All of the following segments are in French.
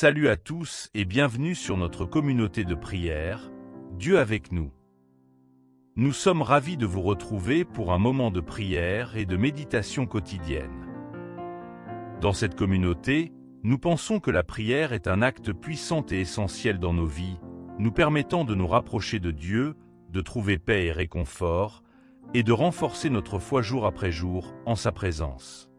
Salut à tous et bienvenue sur notre communauté de prière, Dieu avec nous. Nous sommes ravis de vous retrouver pour un moment de prière et de méditation quotidienne. Dans cette communauté, nous pensons que la prière est un acte puissant et essentiel dans nos vies, nous permettant de nous rapprocher de Dieu, de trouver paix et réconfort, et de renforcer notre foi jour après jour en sa présence.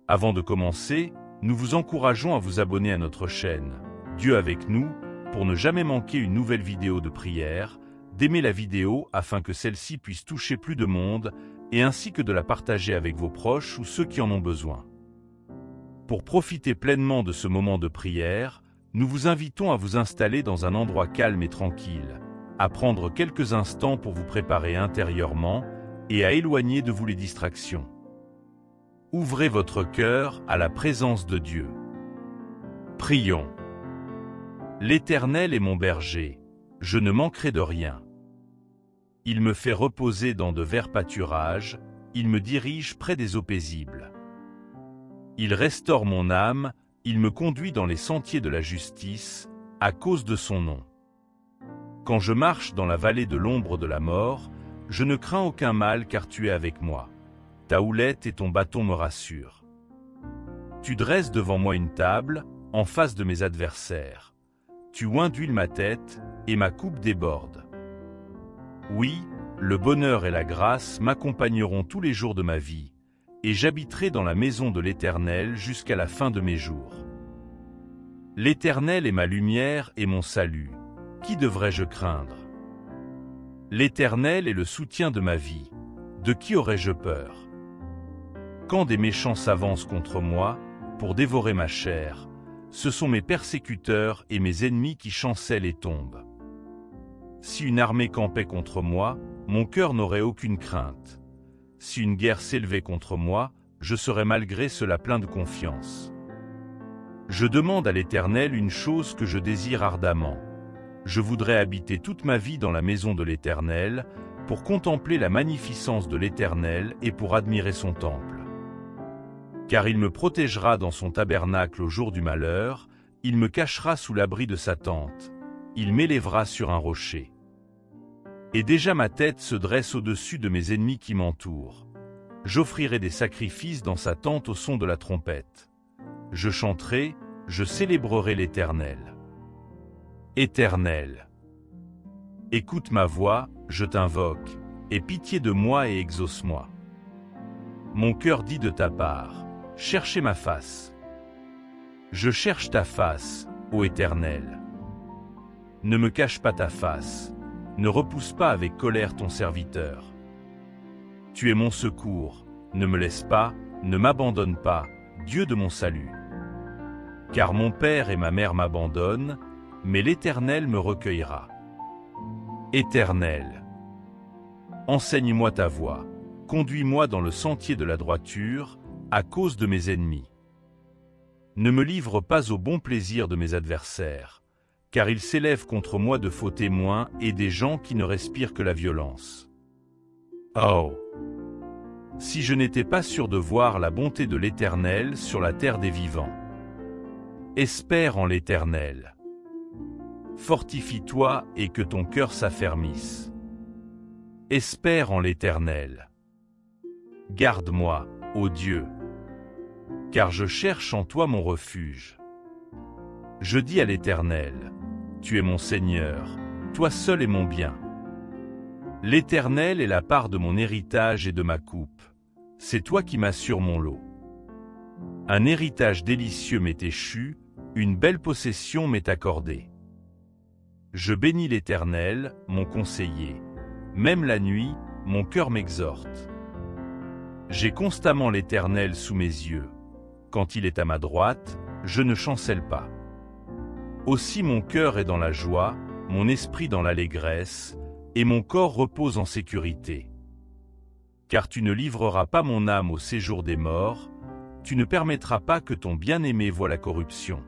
Avant de commencer, nous vous encourageons à vous abonner à notre chaîne Dieu avec nous pour ne jamais manquer une nouvelle vidéo de prière, d'aimer la vidéo afin que celle-ci puisse toucher plus de monde et ainsi que de la partager avec vos proches ou ceux qui en ont besoin. Pour profiter pleinement de ce moment de prière, nous vous invitons à vous installer dans un endroit calme et tranquille, à prendre quelques instants pour vous préparer intérieurement et à éloigner de vous les distractions. Ouvrez votre cœur à la présence de Dieu. Prions. L'Éternel est mon berger, je ne manquerai de rien. Il me fait reposer dans de verts pâturages, il me dirige près des eaux paisibles. Il restaure mon âme, il me conduit dans les sentiers de la justice, à cause de son nom. Quand je marche dans la vallée de l'ombre de la mort, je ne crains aucun mal car tu es avec moi. Ta houlette et ton bâton me rassurent. Tu dresses devant moi une table, en face de mes adversaires. Tu oins d'huile ma tête, et ma coupe déborde. Oui, le bonheur et la grâce m'accompagneront tous les jours de ma vie, et j'habiterai dans la maison de l'Éternel jusqu'à la fin de mes jours. L'Éternel est ma lumière et mon salut. Qui devrais-je craindre? L'Éternel est le soutien de ma vie. De qui aurais-je peur? Quand des méchants s'avancent contre moi, pour dévorer ma chair, ce sont mes persécuteurs et mes ennemis qui chancellent et tombent. Si une armée campait contre moi, mon cœur n'aurait aucune crainte. Si une guerre s'élevait contre moi, je serais malgré cela plein de confiance. Je demande à l'Éternel une chose que je désire ardemment. Je voudrais habiter toute ma vie dans la maison de l'Éternel, pour contempler la magnificence de l'Éternel et pour admirer son temple. Car il me protégera dans son tabernacle au jour du malheur, il me cachera sous l'abri de sa tente, il m'élèvera sur un rocher. Et déjà ma tête se dresse au-dessus de mes ennemis qui m'entourent. J'offrirai des sacrifices dans sa tente au son de la trompette. Je chanterai, je célébrerai l'Éternel. Éternel, écoute ma voix, je t'invoque, aie pitié de moi et exauce-moi. Mon cœur dit de ta part, cherchez ma face. Je cherche ta face, ô Éternel. Ne me cache pas ta face, ne repousse pas avec colère ton serviteur. Tu es mon secours, ne me laisse pas, ne m'abandonne pas, Dieu de mon salut. Car mon père et ma mère m'abandonnent, mais l'Éternel me recueillera. Éternel, enseigne-moi ta voie, conduis-moi dans le sentier de la droiture, à cause de mes ennemis. Ne me livre pas au bon plaisir de mes adversaires, car ils s'élèvent contre moi de faux témoins et des gens qui ne respirent que la violence. Oh! Si je n'étais pas sûr de voir la bonté de l'Éternel sur la terre des vivants. Espère en l'Éternel. Fortifie-toi et que ton cœur s'affermisse. Espère en l'Éternel. Garde-moi, ô Dieu, car je cherche en toi mon refuge. Je dis à l'Éternel, tu es mon Seigneur, toi seul est mon bien. L'Éternel est la part de mon héritage et de ma coupe, c'est toi qui m'assures mon lot. Un héritage délicieux m'est échu, une belle possession m'est accordée. Je bénis l'Éternel, mon conseiller. Même la nuit, mon cœur m'exhorte. J'ai constamment l'Éternel sous mes yeux. Quand il est à ma droite, je ne chancelle pas. Aussi mon cœur est dans la joie, mon esprit dans l'allégresse, et mon corps repose en sécurité. Car tu ne livreras pas mon âme au séjour des morts, tu ne permettras pas que ton bien-aimé voie la corruption.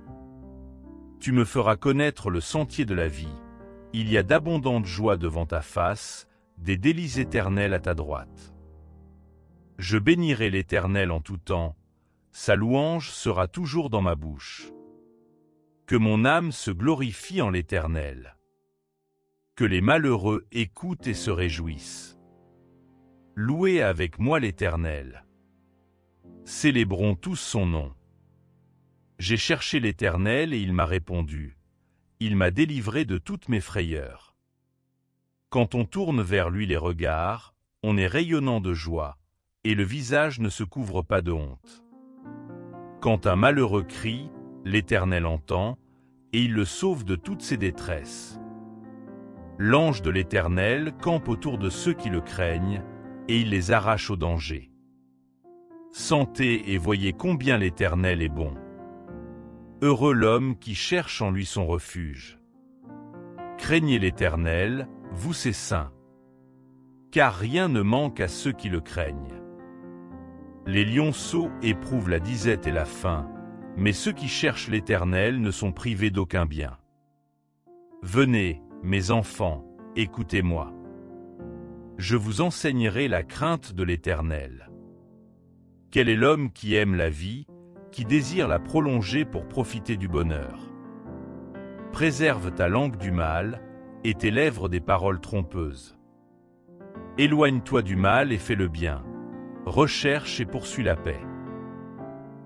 Tu me feras connaître le sentier de la vie. Il y a d'abondantes joies devant ta face, des délices éternels à ta droite. Je bénirai l'Éternel en tout temps, sa louange sera toujours dans ma bouche. Que mon âme se glorifie en l'Éternel. Que les malheureux écoutent et se réjouissent. Louez avec moi l'Éternel. Célébrons tous son nom. J'ai cherché l'Éternel et il m'a répondu. Il m'a délivré de toutes mes frayeurs. Quand on tourne vers lui les regards, on est rayonnant de joie, et le visage ne se couvre pas de honte. Quand un malheureux crie, l'Éternel entend, et il le sauve de toutes ses détresses. L'ange de l'Éternel campe autour de ceux qui le craignent, et il les arrache au danger. Sentez et voyez combien l'Éternel est bon. Heureux l'homme qui cherche en lui son refuge. Craignez l'Éternel, vous ses saints. Car rien ne manque à ceux qui le craignent. Les lionceaux éprouvent la disette et la faim, mais ceux qui cherchent l'Éternel ne sont privés d'aucun bien. Venez, mes enfants, écoutez-moi. Je vous enseignerai la crainte de l'Éternel. Quel est l'homme qui aime la vie, qui désire la prolonger pour profiter du bonheur? Préserve ta langue du mal, et tes lèvres des paroles trompeuses. Éloigne-toi du mal et fais le bien. Recherche et poursuis la paix.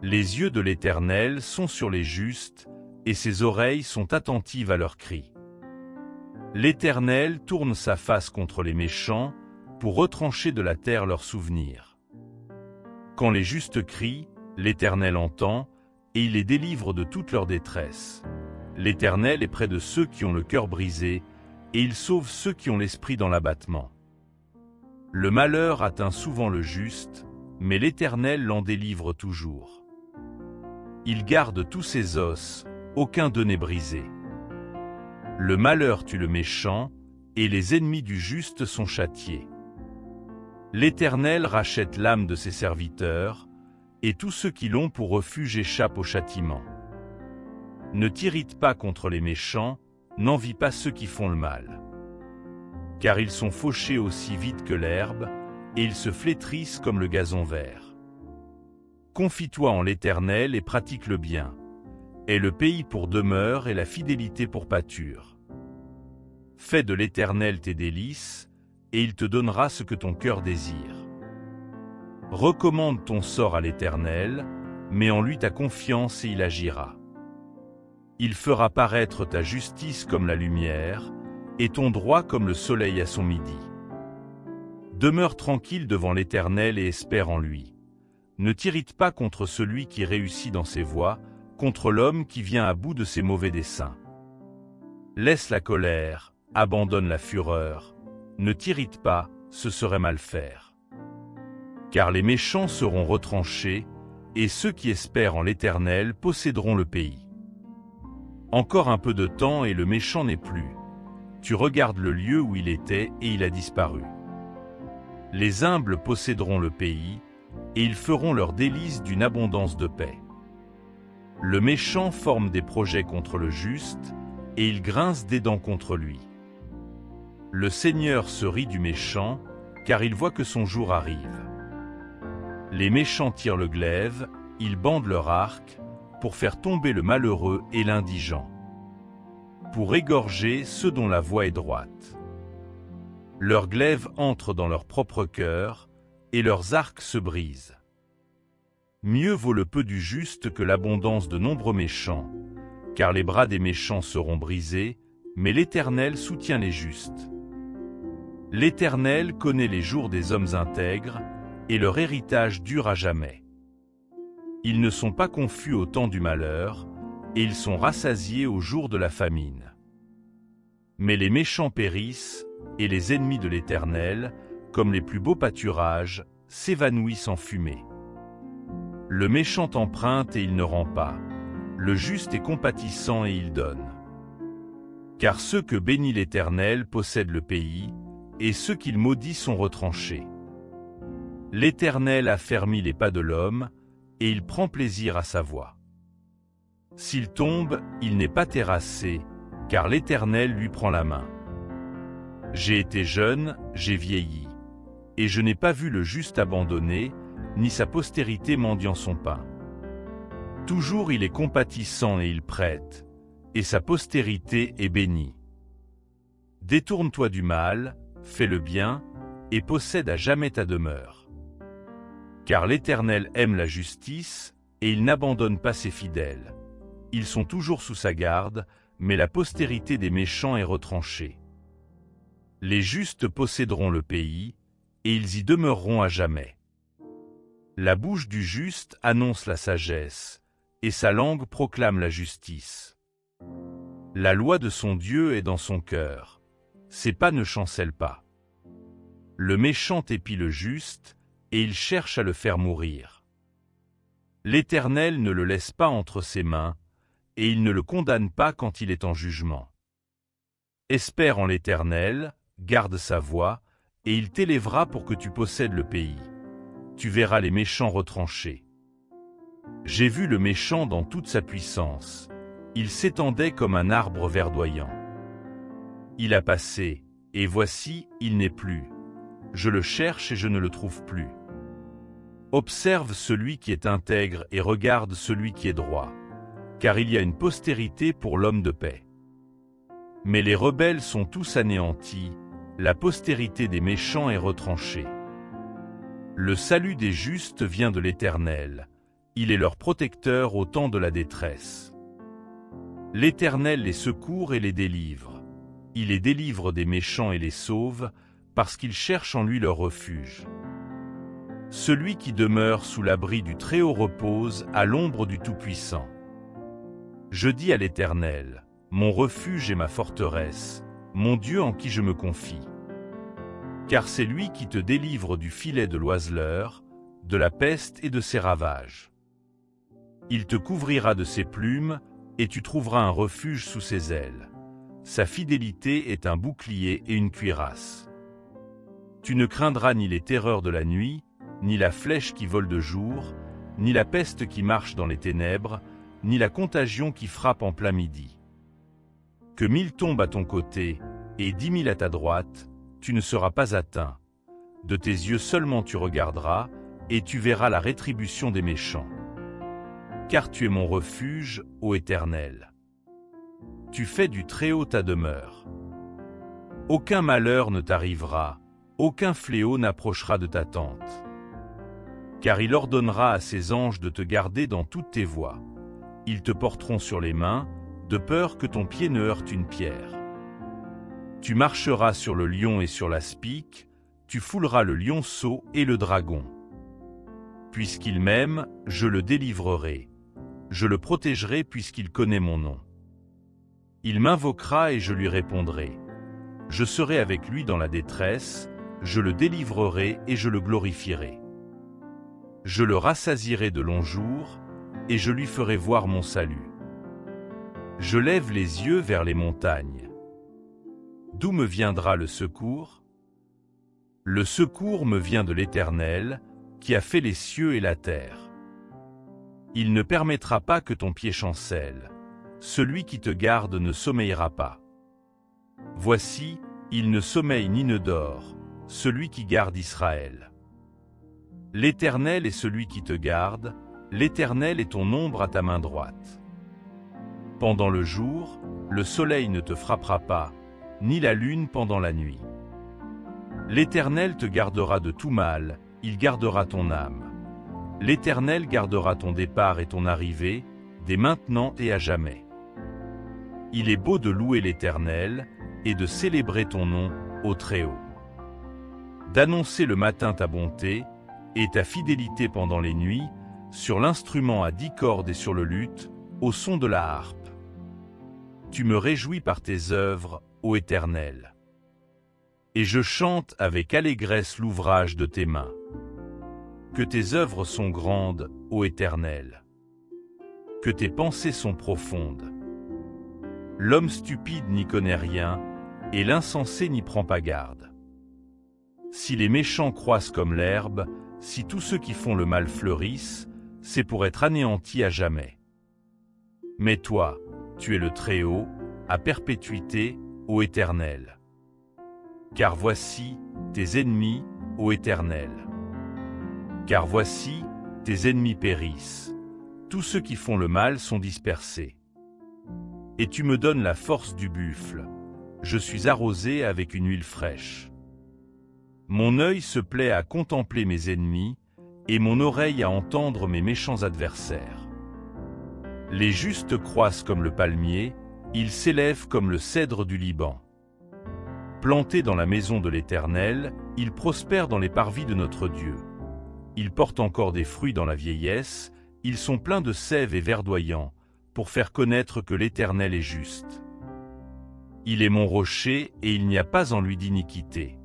Les yeux de l'Éternel sont sur les justes, et ses oreilles sont attentives à leurs cris. L'Éternel tourne sa face contre les méchants, pour retrancher de la terre leurs souvenirs. Quand les justes crient, l'Éternel entend, et il les délivre de toute leur détresse. L'Éternel est près de ceux qui ont le cœur brisé, et il sauve ceux qui ont l'esprit dans l'abattement. Le malheur atteint souvent le juste, mais l'Éternel l'en délivre toujours. Il garde tous ses os, aucun d'eux n'est brisé. Le malheur tue le méchant, et les ennemis du juste sont châtiés. L'Éternel rachète l'âme de ses serviteurs, et tous ceux qui l'ont pour refuge échappent au châtiment. Ne t'irrite pas contre les méchants, n'envie pas ceux qui font le mal. Car ils sont fauchés aussi vite que l'herbe, et ils se flétrissent comme le gazon vert. Confie-toi en l'Éternel et pratique le bien. Aie le pays pour demeure et la fidélité pour pâture. Fais de l'Éternel tes délices, et il te donnera ce que ton cœur désire. Recommande ton sort à l'Éternel, mets en lui ta confiance et il agira. Il fera paraître ta justice comme la lumière, et ton droit comme le soleil à son midi. Demeure tranquille devant l'Éternel et espère en lui. Ne t'irrite pas contre celui qui réussit dans ses voies, contre l'homme qui vient à bout de ses mauvais desseins. Laisse la colère, abandonne la fureur, ne t'irrite pas, ce serait mal faire. Car les méchants seront retranchés, et ceux qui espèrent en l'Éternel posséderont le pays. Encore un peu de temps et le méchant n'est plus. Tu regardes le lieu où il était et il a disparu. Les humbles posséderont le pays, et ils feront leur délice d'une abondance de paix. Le méchant forme des projets contre le juste, et il grince des dents contre lui. Le Seigneur se rit du méchant, car il voit que son jour arrive. Les méchants tirent le glaive, ils bandent leur arc, pour faire tomber le malheureux et l'indigent, pour égorger ceux dont la voie est droite. Leurs glaives entrent dans leur propre cœur, et leurs arcs se brisent. Mieux vaut le peu du juste que l'abondance de nombreux méchants, car les bras des méchants seront brisés, mais l'Éternel soutient les justes. L'Éternel connaît les jours des hommes intègres, et leur héritage dure à jamais. Ils ne sont pas confus au temps du malheur, et ils sont rassasiés au jour de la famine. Mais les méchants périssent, et les ennemis de l'Éternel, comme les plus beaux pâturages, s'évanouissent en fumée. Le méchant emprunte et il ne rend pas, le juste est compatissant et il donne. Car ceux que bénit l'Éternel possèdent le pays, et ceux qu'il maudit sont retranchés. L'Éternel affermit les pas de l'homme, et il prend plaisir à sa voie. S'il tombe, il n'est pas terrassé, car l'Éternel lui prend la main. J'ai été jeune, j'ai vieilli, et je n'ai pas vu le juste abandonné, ni sa postérité mendiant son pain. Toujours il est compatissant et il prête, et sa postérité est bénie. Détourne-toi du mal, fais le bien, et possède à jamais ta demeure. Car l'Éternel aime la justice, et il n'abandonne pas ses fidèles. Ils sont toujours sous sa garde, mais la postérité des méchants est retranchée. Les justes posséderont le pays, et ils y demeureront à jamais. La bouche du juste annonce la sagesse, et sa langue proclame la justice. La loi de son Dieu est dans son cœur, ses pas ne chancellent pas. Le méchant épie le juste, et il cherche à le faire mourir. L'Éternel ne le laisse pas entre ses mains, et il ne le condamne pas quand il est en jugement. Espère en l'Éternel, garde sa voie, et il t'élèvera pour que tu possèdes le pays. Tu verras les méchants retranchés. J'ai vu le méchant dans toute sa puissance. Il s'étendait comme un arbre verdoyant. Il a passé, et voici, il n'est plus. Je le cherche et je ne le trouve plus. Observe celui qui est intègre et regarde celui qui est droit, car il y a une postérité pour l'homme de paix. Mais les rebelles sont tous anéantis, la postérité des méchants est retranchée. Le salut des justes vient de l'Éternel, il est leur protecteur au temps de la détresse. L'Éternel les secourt et les délivre. Il les délivre des méchants et les sauve, parce qu'ils cherchent en lui leur refuge. Celui qui demeure sous l'abri du Très-Haut repose à l'ombre du Tout-Puissant. Je dis à l'Éternel, mon refuge et ma forteresse, mon Dieu en qui je me confie. Car c'est lui qui te délivre du filet de l'oiseleur, de la peste et de ses ravages. Il te couvrira de ses plumes, et tu trouveras un refuge sous ses ailes. Sa fidélité est un bouclier et une cuirasse. Tu ne craindras ni les terreurs de la nuit, ni la flèche qui vole de jour, ni la peste qui marche dans les ténèbres, ni la contagion qui frappe en plein midi. Que 1000 tombent à ton côté, et 10 000 à ta droite, tu ne seras pas atteint. De tes yeux seulement tu regarderas, et tu verras la rétribution des méchants. Car tu es mon refuge, ô Éternel. Tu fais du Très-Haut ta demeure. Aucun malheur ne t'arrivera, aucun fléau n'approchera de ta tente. Car il ordonnera à ses anges de te garder dans toutes tes voies. Ils te porteront sur les mains, de peur que ton pied ne heurte une pierre. Tu marcheras sur le lion et sur l'aspic, tu fouleras le lionceau et le dragon. Puisqu'il m'aime, je le délivrerai. Je le protégerai puisqu'il connaît mon nom. Il m'invoquera et je lui répondrai. Je serai avec lui dans la détresse, je le délivrerai et je le glorifierai. Je le rassasierai de longs jours, et je lui ferai voir mon salut. Je lève les yeux vers les montagnes. D'où me viendra le secours? Le secours me vient de l'Éternel, qui a fait les cieux et la terre. Il ne permettra pas que ton pied chancelle. Celui qui te garde ne sommeillera pas. Voici, il ne sommeille ni ne dort, celui qui garde Israël. L'Éternel est celui qui te garde, l'Éternel est ton ombre à ta main droite. Pendant le jour, le soleil ne te frappera pas, ni la lune pendant la nuit. L'Éternel te gardera de tout mal, il gardera ton âme. L'Éternel gardera ton départ et ton arrivée, dès maintenant et à jamais. Il est beau de louer l'Éternel, et de célébrer ton nom, ô Très-Haut. D'annoncer le matin ta bonté, et ta fidélité pendant les nuits, sur l'instrument à 10 cordes et sur le luth, au son de la harpe. Tu me réjouis par tes œuvres, ô Éternel. Et je chante avec allégresse l'ouvrage de tes mains. Que tes œuvres sont grandes, ô Éternel. Que tes pensées sont profondes. L'homme stupide n'y connaît rien, et l'insensé n'y prend pas garde. Si les méchants croissent comme l'herbe, si tous ceux qui font le mal fleurissent, c'est pour être anéantis à jamais. Mais toi, tu es le Très-Haut, à perpétuité, ô Éternel. Car voici tes ennemis, ô Éternel. Car voici, tes ennemis périssent. Tous ceux qui font le mal sont dispersés. et tu me donnes la force du buffle. Je suis arrosé avec une huile fraîche. Mon œil se plaît à contempler mes ennemis, et mon oreille à entendre mes méchants adversaires. Les justes croissent comme le palmier, ils s'élèvent comme le cèdre du Liban. Plantés dans la maison de l'Éternel, ils prospèrent dans les parvis de notre Dieu. Ils portent encore des fruits dans la vieillesse, ils sont pleins de sève et verdoyants, pour faire connaître que l'Éternel est juste. Il est mon rocher et il n'y a pas en lui d'iniquité.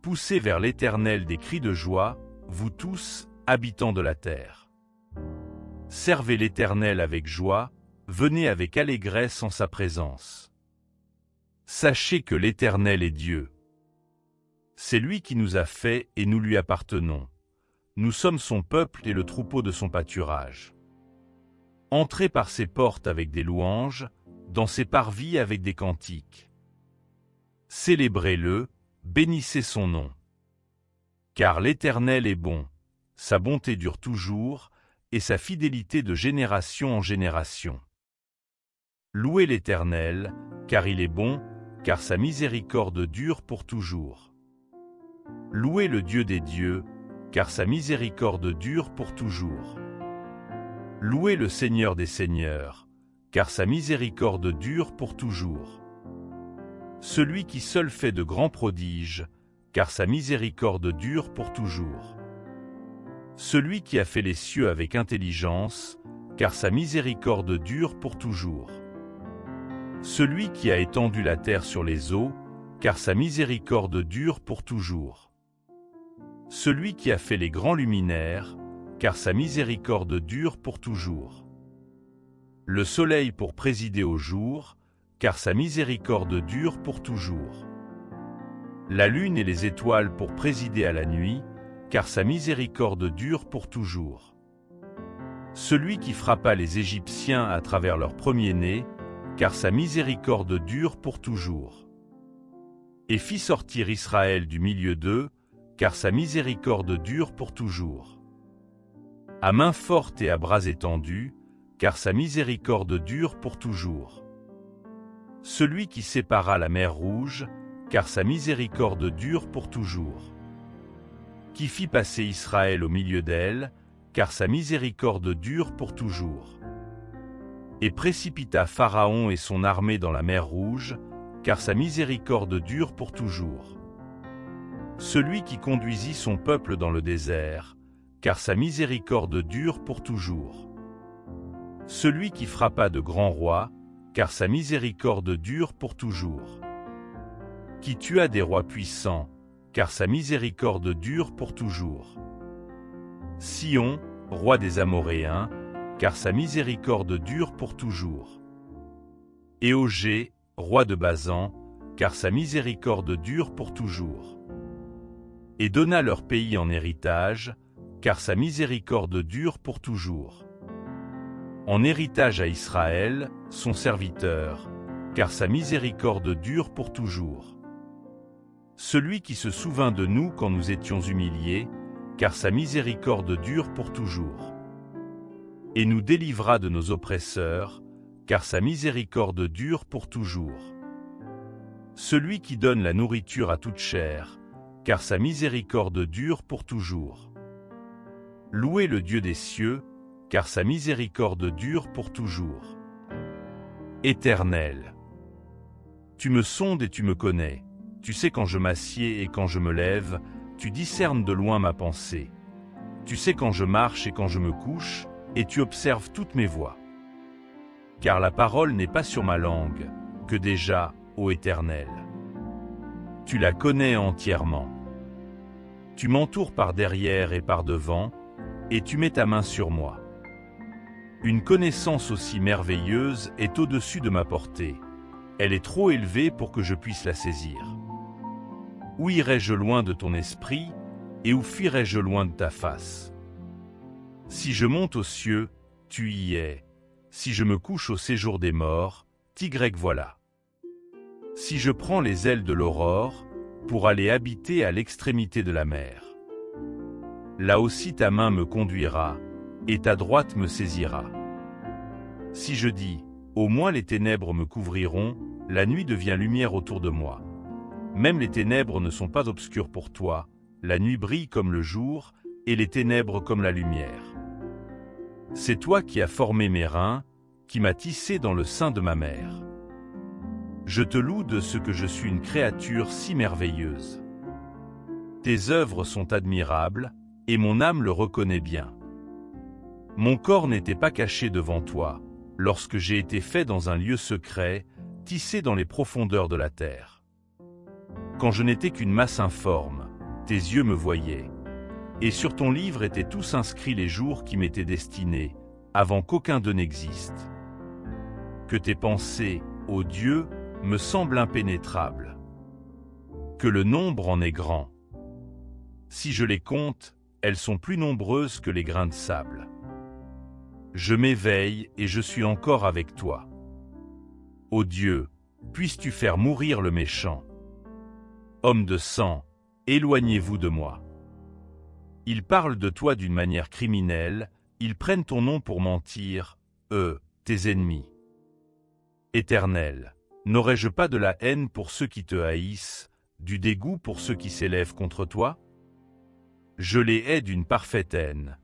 Poussez vers l'Éternel des cris de joie, vous tous, habitants de la terre. Servez l'Éternel avec joie, venez avec allégresse en sa présence. Sachez que l'Éternel est Dieu. C'est lui qui nous a fait et nous lui appartenons. Nous sommes son peuple et le troupeau de son pâturage. Entrez par ses portes avec des louanges, dans ses parvis avec des cantiques. Célébrez-le, bénissez son nom. Car l'Éternel est bon, sa bonté dure toujours, et sa fidélité de génération en génération. Louez l'Éternel, car il est bon, car sa miséricorde dure pour toujours. Louez le Dieu des dieux, car sa miséricorde dure pour toujours. Louez le Seigneur des seigneurs, car sa miséricorde dure pour toujours. Celui qui seul fait de grands prodiges, car sa miséricorde dure pour toujours. Celui qui a fait les cieux avec intelligence, car sa miséricorde dure pour toujours. Celui qui a étendu la terre sur les eaux, car sa miséricorde dure pour toujours. Celui qui a fait les grands luminaires, car sa miséricorde dure pour toujours. Le soleil pour présider au jour, car sa miséricorde dure pour toujours. La lune et les étoiles pour présider à la nuit, car sa miséricorde dure pour toujours. Celui qui frappa les Égyptiens à travers leur premier-né, car sa miséricorde dure pour toujours. Et fit sortir Israël du milieu d'eux, car sa miséricorde dure pour toujours. À main forte et à bras étendus, car sa miséricorde dure pour toujours. Celui qui sépara la mer Rouge, car sa miséricorde dure pour toujours. Qui fit passer Israël au milieu d'elle, car sa miséricorde dure pour toujours. Et précipita Pharaon et son armée dans la mer Rouge, car sa miséricorde dure pour toujours. Celui qui conduisit son peuple dans le désert, car sa miséricorde dure pour toujours. Celui qui frappa de grands rois, car sa miséricorde dure pour toujours. Qui tua des rois puissants, car sa miséricorde dure pour toujours. Sion, roi des Amoréens, car sa miséricorde dure pour toujours. Et Ogé, roi de Basan, car sa miséricorde dure pour toujours. Et donna leur pays en héritage, car sa miséricorde dure pour toujours. En héritage à Israël, son serviteur, car sa miséricorde dure pour toujours. Celui qui se souvint de nous quand nous étions humiliés, car sa miséricorde dure pour toujours. Et nous délivra de nos oppresseurs, car sa miséricorde dure pour toujours. Celui qui donne la nourriture à toute chair, car sa miséricorde dure pour toujours. Louez le Dieu des cieux, car sa miséricorde dure pour toujours. Éternel, tu me sondes et tu me connais, tu sais quand je m'assieds et quand je me lève, tu discernes de loin ma pensée. Tu sais quand je marche et quand je me couche, et tu observes toutes mes voies. Car la parole n'est pas sur ma langue, que déjà, ô Éternel. Tu la connais entièrement. Tu m'entoures par derrière et par devant, et tu mets ta main sur moi. Une connaissance aussi merveilleuse est au-dessus de ma portée. Elle est trop élevée pour que je puisse la saisir. Où irai-je loin de ton esprit, et où fuirai-je loin de ta face? Si je monte aux cieux, tu y es. Si je me couche au séjour des morts, voilà. Si je prends les ailes de l'aurore, pour aller habiter à l'extrémité de la mer. Là aussi ta main me conduira, et ta droite me saisira. Si je dis, Au moins les ténèbres me couvriront, la nuit devient lumière autour de moi. Même les ténèbres ne sont pas obscures pour toi, la nuit brille comme le jour, et les ténèbres comme la lumière. C'est toi qui as formé mes reins, qui m'as tissé dans le sein de ma mère. Je te loue de ce que je suis une créature si merveilleuse. Tes œuvres sont admirables, et mon âme le reconnaît bien. Mon corps n'était pas caché devant toi, lorsque j'ai été fait dans un lieu secret, tissé dans les profondeurs de la terre. Quand je n'étais qu'une masse informe, tes yeux me voyaient, et sur ton livre étaient tous inscrits les jours qui m'étaient destinés, avant qu'aucun d'eux n'existe. Que tes pensées, ô Dieu, me semblent impénétrables. Que le nombre en est grand. Si je les compte, elles sont plus nombreuses que les grains de sable. Je m'éveille et je suis encore avec toi. Ô Dieu, puisses-tu faire mourir le méchant. Homme de sang, éloignez-vous de moi. Ils parlent de toi d'une manière criminelle, ils prennent ton nom pour mentir, eux, tes ennemis. Éternel, n'aurais-je pas de la haine pour ceux qui te haïssent, du dégoût pour ceux qui s'élèvent contre toi? Je les hais d'une parfaite haine.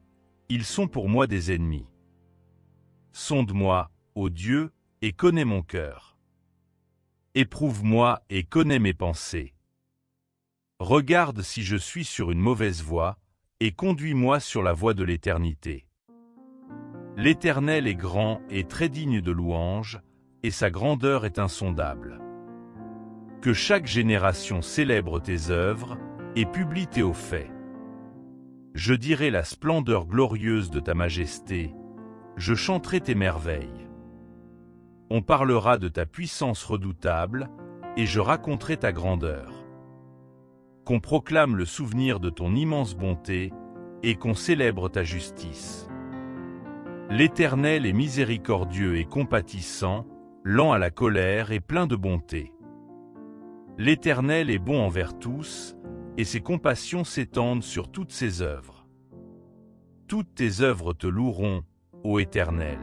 Ils sont pour moi des ennemis. Sonde-moi, ô Dieu, et connais mon cœur. Éprouve-moi et connais mes pensées. Regarde si je suis sur une mauvaise voie, et conduis-moi sur la voie de l'éternité. L'Éternel est grand et très digne de louange, et sa grandeur est insondable. Que chaque génération célèbre tes œuvres, et publie tes hauts faits. Je dirai la splendeur glorieuse de ta majesté, je chanterai tes merveilles. On parlera de ta puissance redoutable, et je raconterai ta grandeur. Qu'on proclame le souvenir de ton immense bonté, et qu'on célèbre ta justice. L'Éternel est miséricordieux et compatissant, lent à la colère et plein de bonté. L'Éternel est bon envers tous, et ses compassions s'étendent sur toutes ses œuvres. Toutes tes œuvres te loueront, ô Éternel.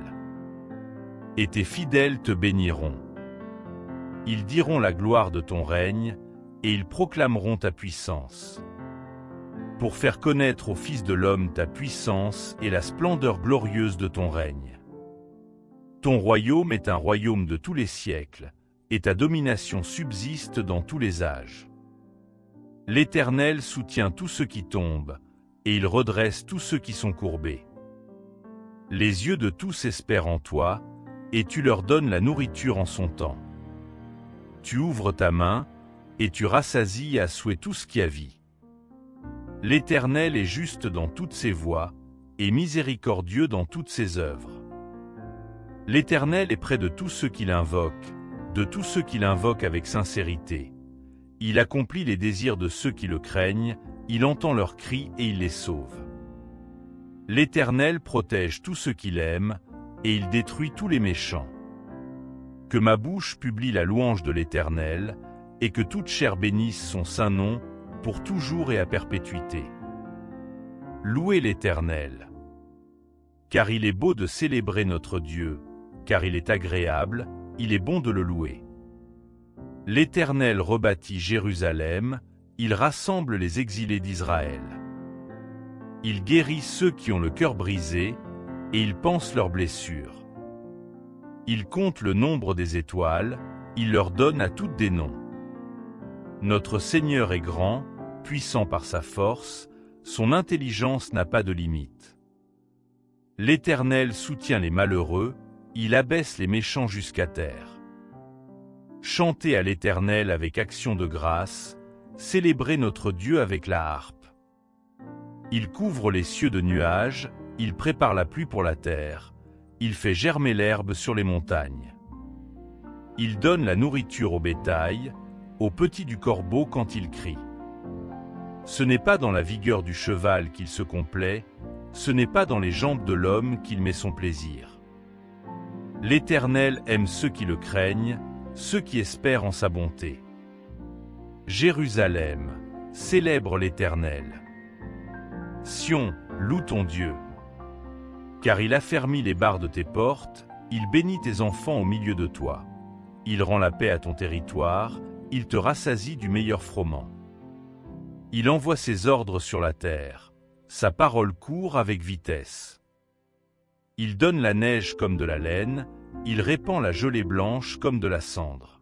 Et tes fidèles te béniront. Ils diront la gloire de ton règne, et ils proclameront ta puissance. Pour faire connaître au Fils de l'homme ta puissance et la splendeur glorieuse de ton règne. Ton royaume est un royaume de tous les siècles, et ta domination subsiste dans tous les âges. L'Éternel soutient tous ceux qui tombent, et il redresse tous ceux qui sont courbés. Les yeux de tous espèrent en toi, et tu leur donnes la nourriture en son temps. Tu ouvres ta main, et tu rassasies à souhait tout ce qui a vie. L'Éternel est juste dans toutes ses voies, et miséricordieux dans toutes ses œuvres. L'Éternel est près de tous ceux qui l'invoquent, de tous ceux qui l'invoquent avec sincérité. Il accomplit les désirs de ceux qui le craignent, il entend leurs cris et il les sauve. L'Éternel protège tous ceux qu'il aime, et il détruit tous les méchants. Que ma bouche publie la louange de l'Éternel, et que toute chair bénisse son saint nom, pour toujours et à perpétuité. Louez l'Éternel. Car il est beau de célébrer notre Dieu, car il est agréable, il est bon de le louer. L'Éternel rebâtit Jérusalem, il rassemble les exilés d'Israël. Il guérit ceux qui ont le cœur brisé, et il panse leurs blessures. Il compte le nombre des étoiles, il leur donne à toutes des noms. Notre Seigneur est grand, puissant par sa force, son intelligence n'a pas de limite. L'Éternel soutient les malheureux, il abaisse les méchants jusqu'à terre. Chantez à l'Éternel avec action de grâce, célébrez notre Dieu avec la harpe. Il couvre les cieux de nuages, il prépare la pluie pour la terre, il fait germer l'herbe sur les montagnes. Il donne la nourriture au bétail, aux petits du corbeau quand il crie. Ce n'est pas dans la vigueur du cheval qu'il se complaît, ce n'est pas dans les jambes de l'homme qu'il met son plaisir. L'Éternel aime ceux qui le craignent, ceux qui espèrent en sa bonté. Jérusalem, célèbre l'Éternel. Sion, loue ton Dieu. Car il affermit les barres de tes portes, Il bénit tes enfants au milieu de toi. Il rend la paix à ton territoire, il te rassasie du meilleur froment. Il envoie ses ordres sur la terre, sa parole court avec vitesse. Il donne la neige comme de la laine, il répand la gelée blanche comme de la cendre.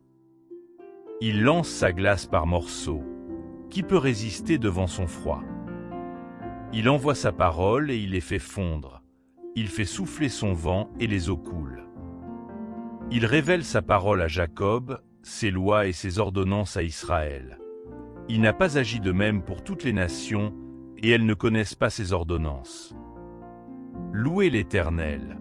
Il lance sa glace par morceaux. Qui peut résister devant son froid? Il envoie sa parole et il les fait fondre. Il fait souffler son vent et les eaux coulent. Il révèle sa parole à Jacob, ses lois et ses ordonnances à Israël. Il n'a pas agi de même pour toutes les nations, et elles ne connaissent pas ses ordonnances. Louez l'Éternel,